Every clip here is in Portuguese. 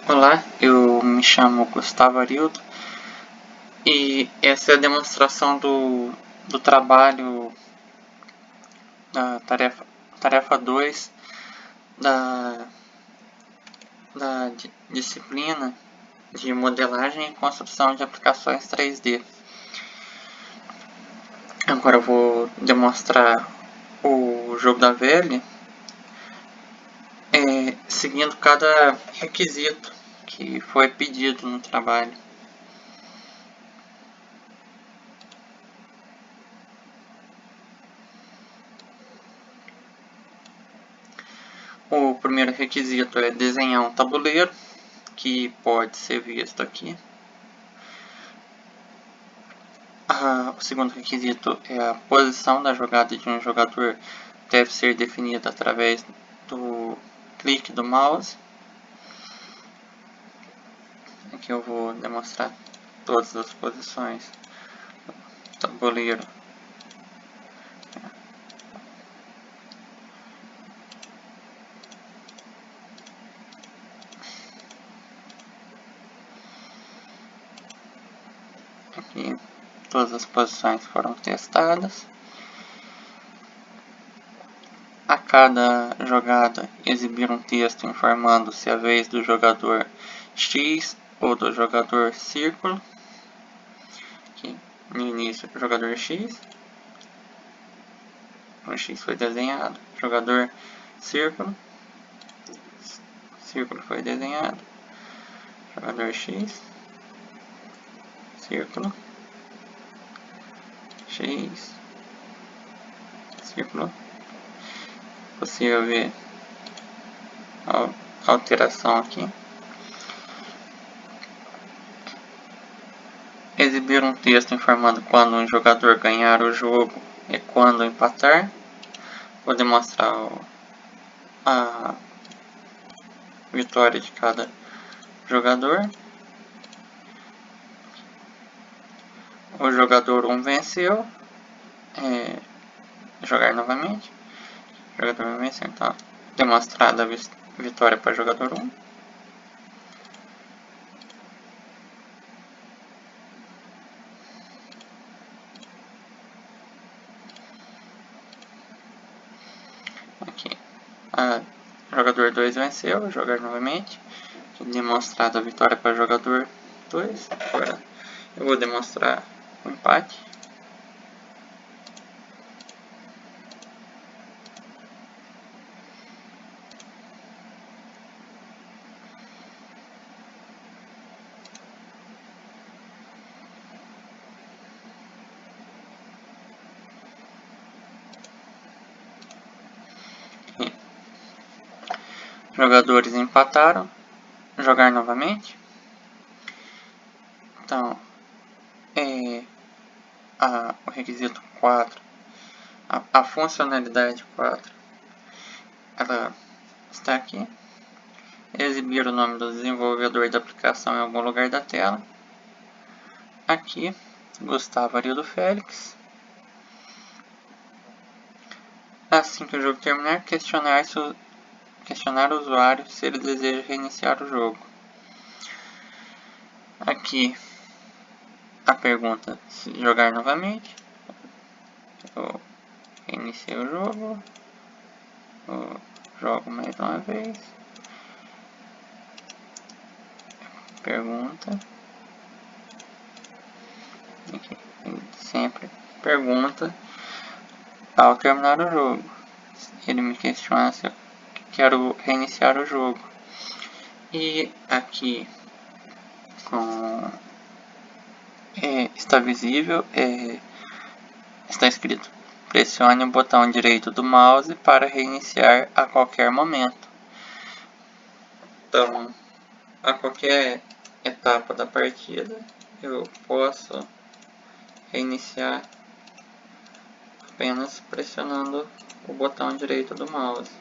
Olá, eu me chamo Gustavo Arildo e essa é a demonstração do trabalho da tarefa 2 da disciplina de modelagem e construção de aplicações 3D. Agora eu vou demonstrar o jogo da velha seguindo cada requisito que foi pedido no trabalho. O primeiro requisito é desenhar um tabuleiro, que pode ser visto aqui. O segundo requisito é a posição da jogada de um jogador deve ser definida através do clique do mouse. Aqui eu vou demonstrar todas as posições do tabuleiro. Aqui todas as posições foram testadas. A cada jogada exibir um texto informando se é a vez do jogador X ou do jogador círculo. Aqui no início o jogador X. O X foi desenhado. Jogador círculo. Círculo foi desenhado. Jogador X. Círculo. X. Círculo. Possível ver a alteração aqui. Exibir um texto informando quando um jogador ganhar o jogo e quando empatar. Vou demonstrar a vitória de cada jogador. O jogador 1 venceu. Jogar novamente. O jogador 1 venceu. Então, demonstrada a vitória para o jogador 1. Aqui. Jogador 2 venceu. Jogar novamente. Demonstrada a vitória para o jogador 2. Agora eu vou demonstrar o empate. Jogadores empataram. Jogar novamente. Então, o requisito 4, a funcionalidade 4, ela está aqui. Exibir o nome do desenvolvedor da aplicação em algum lugar da tela. Aqui, Gustavo Arildo Félix. Assim que o jogo terminar, questionar o usuário se ele deseja reiniciar o jogo. Aqui a pergunta se jogar novamente. Eu reiniciei o jogo. Eu jogo mais uma vez. Pergunta. Aqui, sempre pergunta ao terminar o jogo. Ele me questiona se eu quero reiniciar o jogo. E aqui está visível, está escrito: pressione o botão direito do mouse para reiniciar a qualquer momento. Então, a qualquer etapa da partida, eu posso reiniciar apenas pressionando o botão direito do mouse.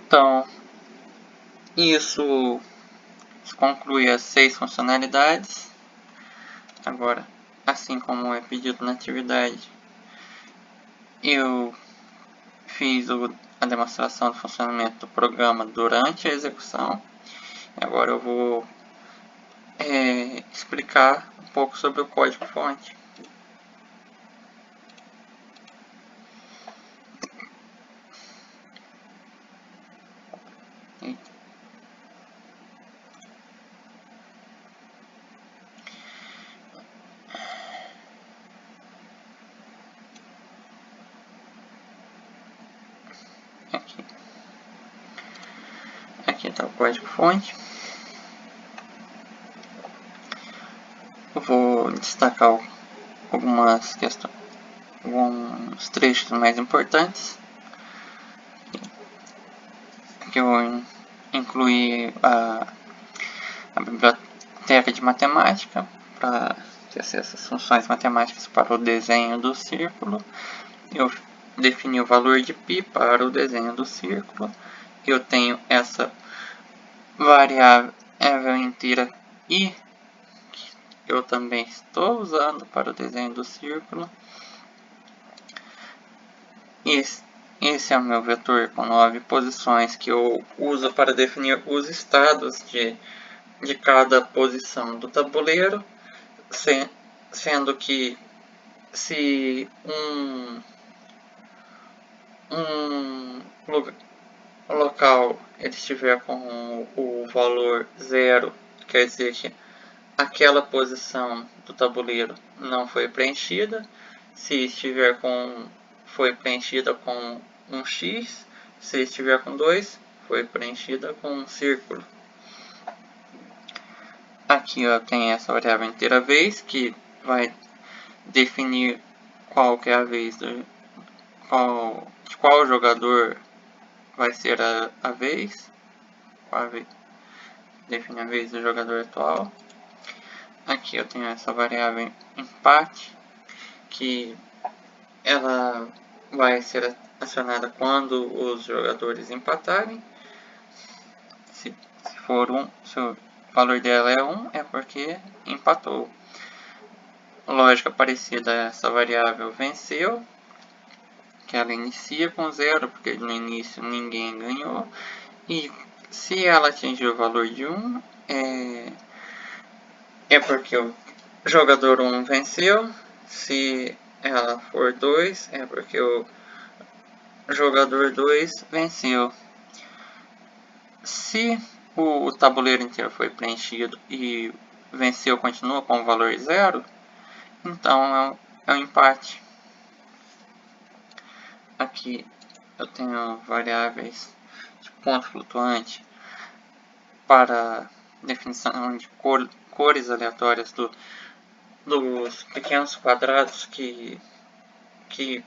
Então, isso conclui as 6 funcionalidades. Agora, assim como é pedido na atividade, eu fiz a demonstração do funcionamento do programa durante a execução. Agora eu vou explicar um pouco sobre o código-fonte. Aqui está o código-fonte. Eu vou destacar algumas questões, alguns trechos mais importantes. Aqui eu vou incluir a biblioteca de matemática para ter acesso às funções matemáticas para o desenho do círculo. Eu defini o valor de π para o desenho do círculo. Eu tenho essa variável inteira i, que eu também estou usando para o desenho do círculo. Esse é o meu vetor com 9 posições que eu uso para definir os estados de cada posição do tabuleiro, sendo que se um local ele estiver com o valor 0, quer dizer que aquela posição do tabuleiro não foi preenchida. Se estiver foi preenchida com um X, se estiver com 2, foi preenchida com um círculo. Aqui eu tenho essa variável inteira vez, que vai definir qual que é a vez de qual jogador vai ser a vez. Define a vez do jogador atual. Aqui eu tenho essa variável empate, que ela vai ser acionada quando os jogadores empatarem. Se o valor dela é 1, é porque empatou. Lógica parecida a essa variável venceu, que ela inicia com 0, porque no início ninguém ganhou. E se ela atingir o valor de 1, é porque o jogador 1 venceu. Se ela for 2, é porque o jogador 2 venceu. Se o tabuleiro inteiro foi preenchido e venceu continua com o valor 0, então é um empate. Aqui eu tenho variáveis de ponto flutuante para definição de cores aleatórias dos pequenos quadrados que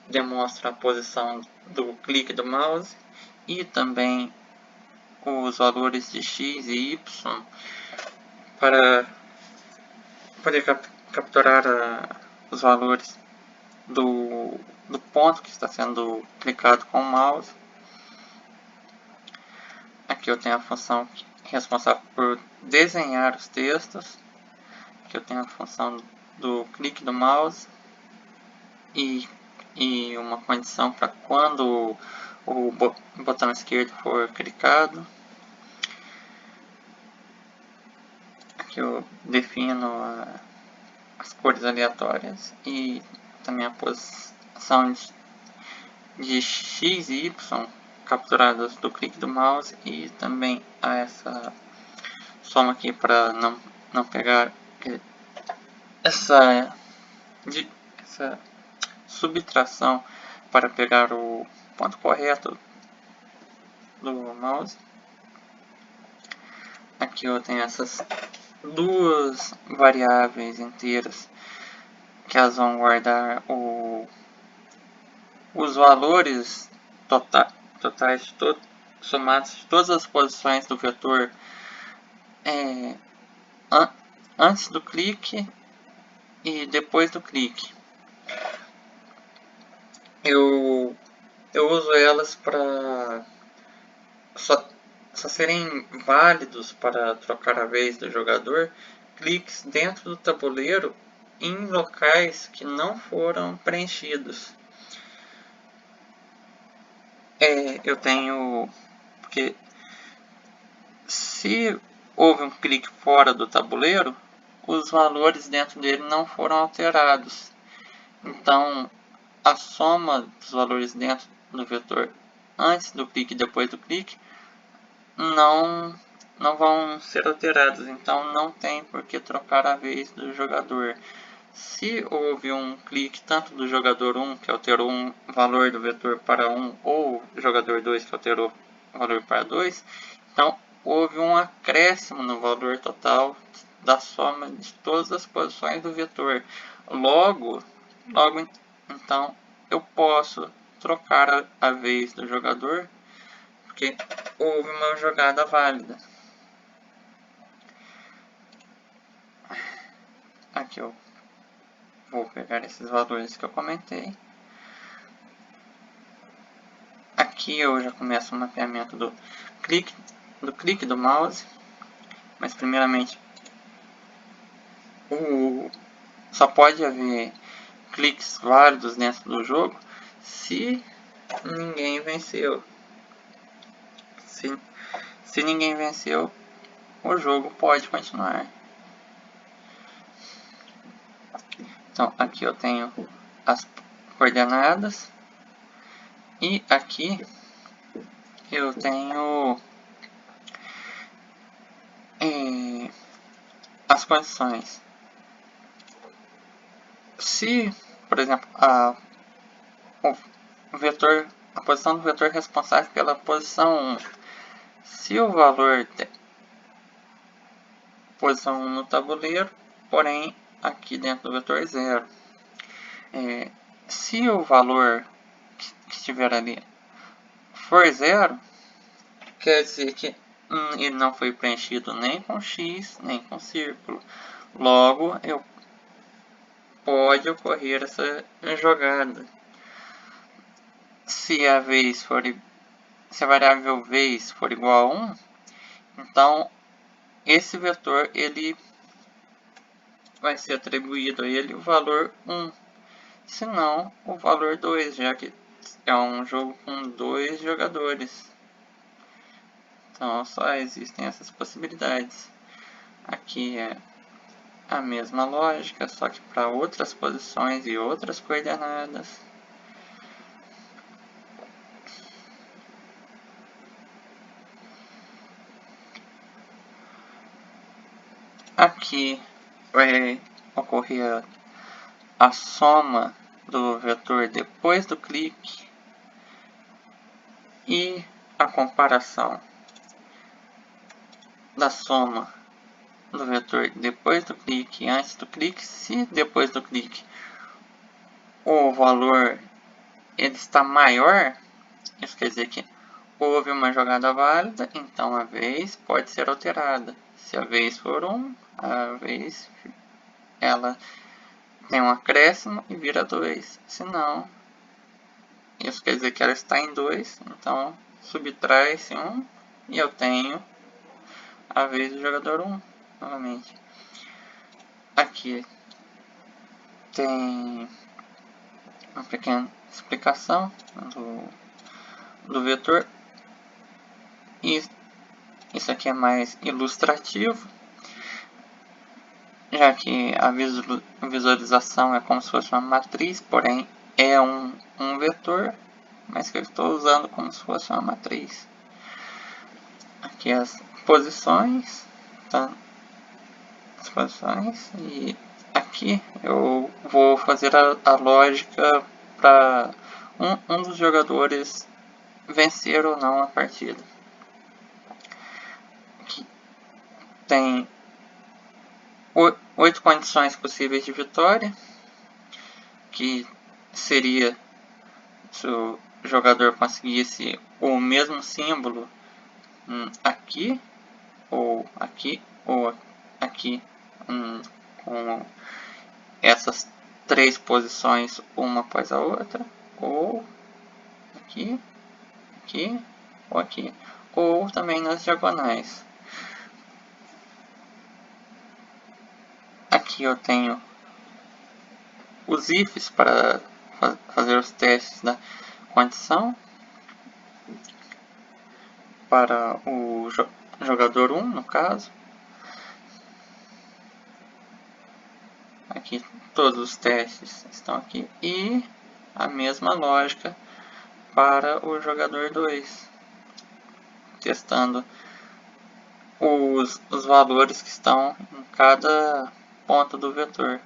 demonstram a posição do clique do mouse, e também os valores de x e y para poder capturar os valores do ponto que está sendo clicado com o mouse. Aqui eu tenho a função responsável por desenhar os textos. Aqui eu tenho a função do clique do mouse e uma condição para quando o botão esquerdo for clicado. Aqui eu defino as cores aleatórias e também a posição de x e y capturadas do clique do mouse, e também a essa soma aqui para não pegar essa subtração, para pegar o ponto correto do mouse. Aqui eu tenho essas duas variáveis inteiras que elas vão guardar os valores totais somados de todas as posições do vetor antes do clique e depois do clique. Eu uso elas para só serem válidos para trocar a vez do jogador cliques dentro do tabuleiro em locais que não foram preenchidos. eu tenho... Porque se houve um clique fora do tabuleiro, os valores dentro dele não foram alterados. Então, a soma dos valores dentro do vetor antes do clique e depois do clique não vão ser alterados. Então, não tem por que trocar a vez do jogador. Se houve um clique tanto do jogador 1, que alterou um valor do vetor para 1, ou do jogador 2, que alterou o valor para 2, então houve um acréscimo no valor total da soma de todas as posições do vetor. Logo então, eu posso trocar a vez do jogador, porque houve uma jogada válida. Aqui eu vou pegar esses valores que eu comentei. Aqui eu já começo o mapeamento do clique do mouse. Mas primeiramente, só pode haver cliques válidos dentro do jogo se ninguém venceu. Se ninguém venceu, o jogo pode continuar. Então aqui eu tenho as coordenadas e aqui eu tenho as condições. Se, por exemplo, a posição do vetor responsável pela posição 1, se o valor de posição 1 no tabuleiro, porém aqui dentro do vetor 0. Se o valor que estiver ali for 0, quer dizer que ele não foi preenchido nem com X, nem com círculo. Logo, pode ocorrer essa jogada. Se a variável vez for igual a 1, então esse vetor ele vai ser atribuído a ele o valor 1. Se não, o valor 2, já que é um jogo com 2 jogadores. Então só existem essas possibilidades. Aqui é a mesma lógica, só que para outras posições e outras coordenadas. Aqui vai ocorrer a soma do vetor depois do clique e a comparação da soma do vetor depois do clique e antes do clique. Se depois do clique o valor ele está maior, isso quer dizer que houve uma jogada válida, então a vez pode ser alterada. Se a vez for 1, a vez ela tem um acréscimo e vira 2. Se não, isso quer dizer que ela está em 2, então subtrai-se 1 e eu tenho a vez do jogador 1 novamente. Aqui tem uma pequena explicação do vetor. E isso aqui é mais ilustrativo, já que a visualização é como se fosse uma matriz, porém é um vetor, mas que eu estou usando como se fosse uma matriz. Aqui as posições, tá? As posições, e aqui eu vou fazer a lógica para um dos jogadores vencer ou não a partida. Aqui tem 8 condições possíveis de vitória, que seria se o jogador conseguisse o mesmo símbolo aqui, ou aqui, ou aqui, com essas 3 posições uma após a outra, ou aqui, aqui, ou aqui, ou também nas diagonais. Aqui eu tenho os ifs para fazer os testes da condição. para o jogador 1, no caso. Aqui todos os testes estão aqui. E a mesma lógica para o jogador 2. Testando os valores que estão em cada ponto do vetor.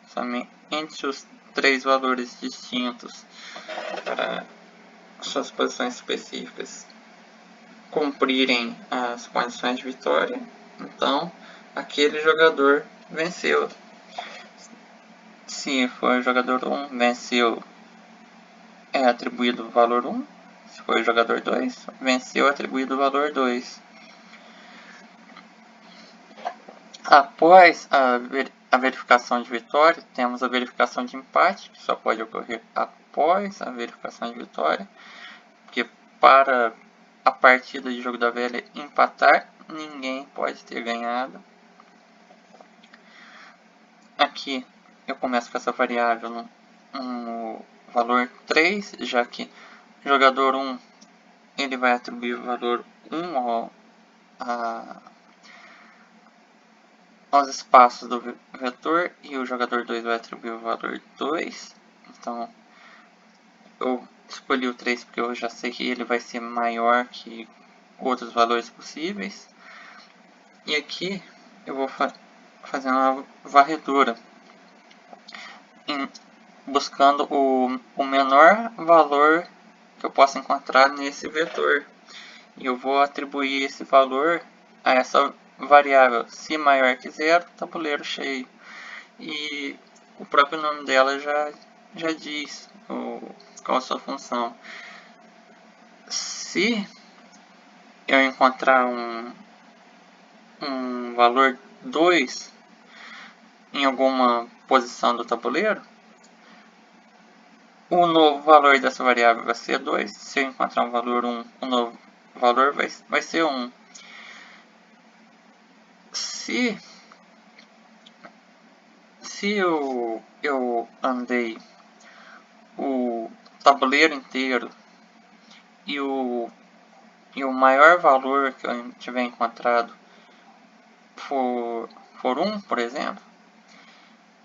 Somente entre os 3 valores distintos para suas posições específicas cumprirem as condições de vitória, então aquele jogador venceu. Se for o jogador 1, venceu, é atribuído o valor 1. Se for o jogador 2, venceu, atribuído o valor 2. Após a verificação de vitória, temos a verificação de empate, que só pode ocorrer após a verificação de vitória, porque para a partida de jogo da velha empatar, ninguém pode ter ganhado. Aqui eu começo com essa variável no valor 3, já que o jogador 1 ele vai atribuir o valor 1 aos espaços do vetor e o jogador 2 vai atribuir o valor 2. Então eu escolhi o 3 porque eu já sei que ele vai ser maior que outros valores possíveis. E aqui eu vou fazer uma varredura, buscando o menor valor que eu possa encontrar nesse vetor. E eu vou atribuir esse valor a essa variável, se maior que 0, tabuleiro cheio. E o próprio nome dela já diz qual a sua função. Se eu encontrar um valor 2 em alguma posição do tabuleiro, o novo valor dessa variável vai ser 2. Se eu encontrar um valor 1, o novo valor vai ser 1. Se eu andei o tabuleiro inteiro e o maior valor que eu tiver encontrado for 1, por exemplo,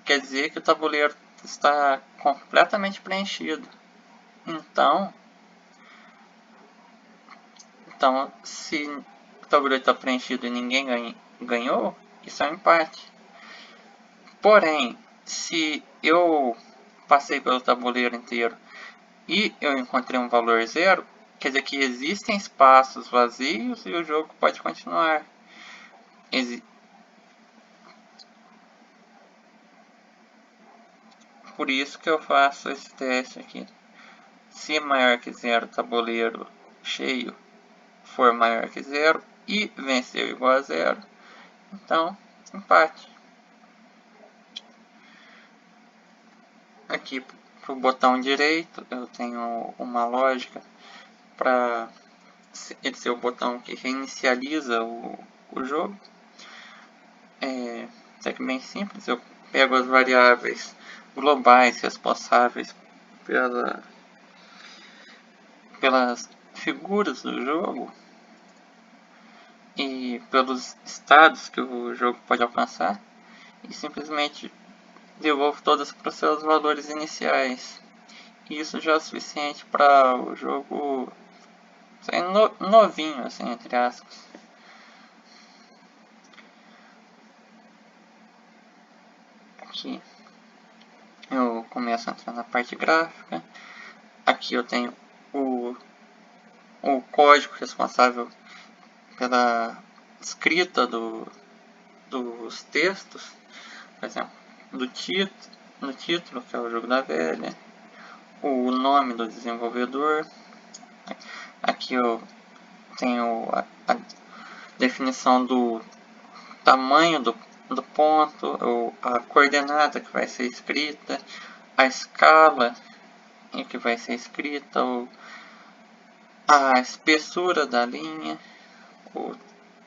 quer dizer que o tabuleiro está completamente preenchido. Então se o tabuleiro está preenchido e ninguém ganhou, isso é um empate. Porém, se eu passei pelo tabuleiro inteiro e eu encontrei um valor 0, quer dizer que existem espaços vazios e o jogo pode continuar. Por isso que eu faço esse teste aqui. Se maior que 0, tabuleiro cheio for maior que 0 e venceu igual a 0, então empate. Aqui para o botão direito eu tenho uma lógica para ele ser o botão que reinicializa o jogo. Isso aqui é bem simples, eu pego as variáveis globais responsáveis pelas figuras do jogo e pelos estados que o jogo pode alcançar e simplesmente devolvo todas para os seus valores iniciais. E isso já é o suficiente para o jogo ser novinho, assim, entre aspas. Aqui eu começo a entrar na parte gráfica. Aqui eu tenho o código responsável pela escrita dos textos, por exemplo, no título, que é o jogo da velha, o nome do desenvolvedor. Aqui eu tenho a definição do tamanho do ponto, a coordenada que vai ser escrita, a escala em que vai ser escrita, a espessura da linha,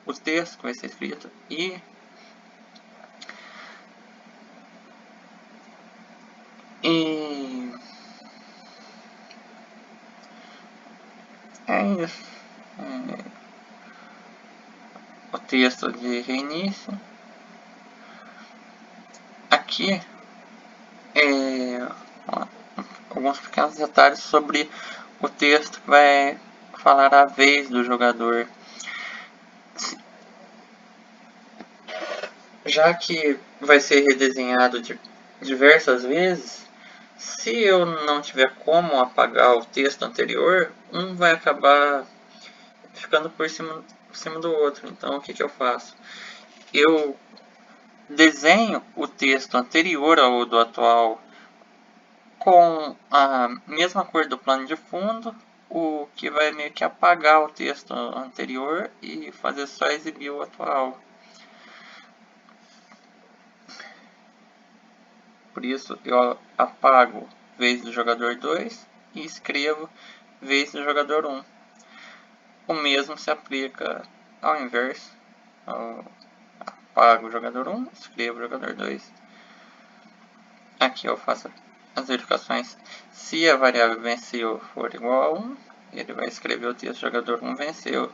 o texto que vai ser escrito e o texto de reinício. Aqui alguns pequenos detalhes sobre o texto que vai falar a vez do jogador. Já que vai ser redesenhado diversas vezes, se eu não tiver como apagar o texto anterior, um vai acabar ficando por cima do outro. Então o que eu faço? Eu desenho o texto anterior ao do atual com a mesma cor do plano de fundo, o que vai meio que apagar o texto anterior e fazer só exibir o atual. Por isso eu apago vez do jogador 2 e escrevo vez do jogador 1. O mesmo se aplica ao inverso. Eu apago o jogador 1, escrevo o jogador 2. Aqui eu faço as verificações. Se a variável venceu for igual a 1, ele vai escrever o texto jogador 1 venceu.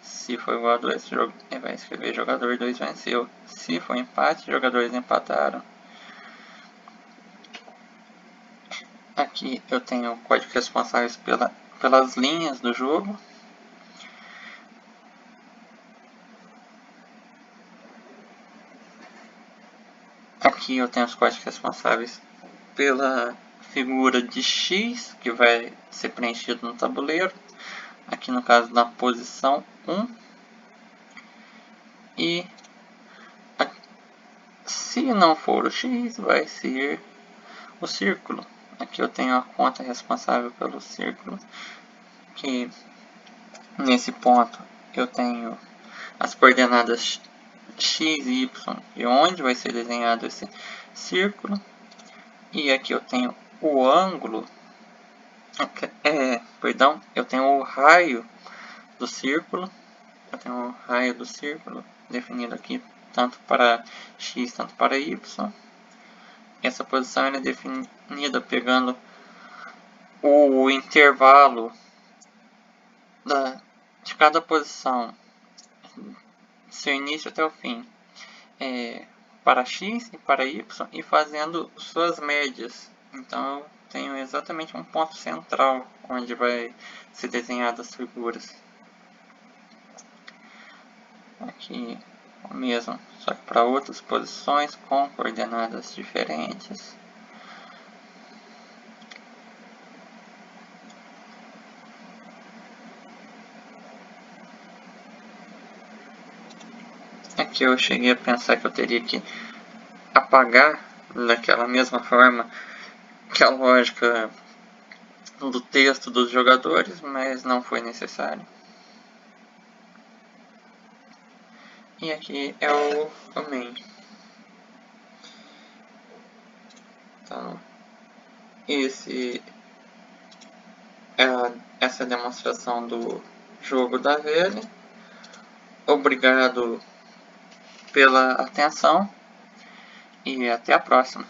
Se for igual a 2, ele vai escrever jogador 2 venceu. Se for empate, jogadores empataram. Aqui eu tenho o código responsáveis pelas linhas do jogo. Aqui eu tenho os códigos responsáveis pela figura de X, que vai ser preenchido no tabuleiro. Aqui no caso na posição 1. E se não for o X, vai ser o círculo. Aqui eu tenho a conta responsável pelo círculo, que nesse ponto eu tenho as coordenadas x, y e onde vai ser desenhado esse círculo. E aqui eu tenho o ângulo, eu tenho o raio do círculo. Eu tenho o raio do círculo definido aqui tanto para x, tanto para y. Essa posição é definida pegando o intervalo de cada posição, seu início até o fim, para x e para y, e fazendo suas médias. Então eu tenho exatamente um ponto central onde vai ser desenhadas as figuras. Aqui o mesmo, só que para outras posições com coordenadas diferentes. Aqui eu cheguei a pensar que eu teria que apagar daquela mesma forma que a lógica do texto dos jogadores, mas não foi necessário. E aqui é o main. Então, essa é a demonstração do jogo da velha. Obrigado pela atenção e até a próxima.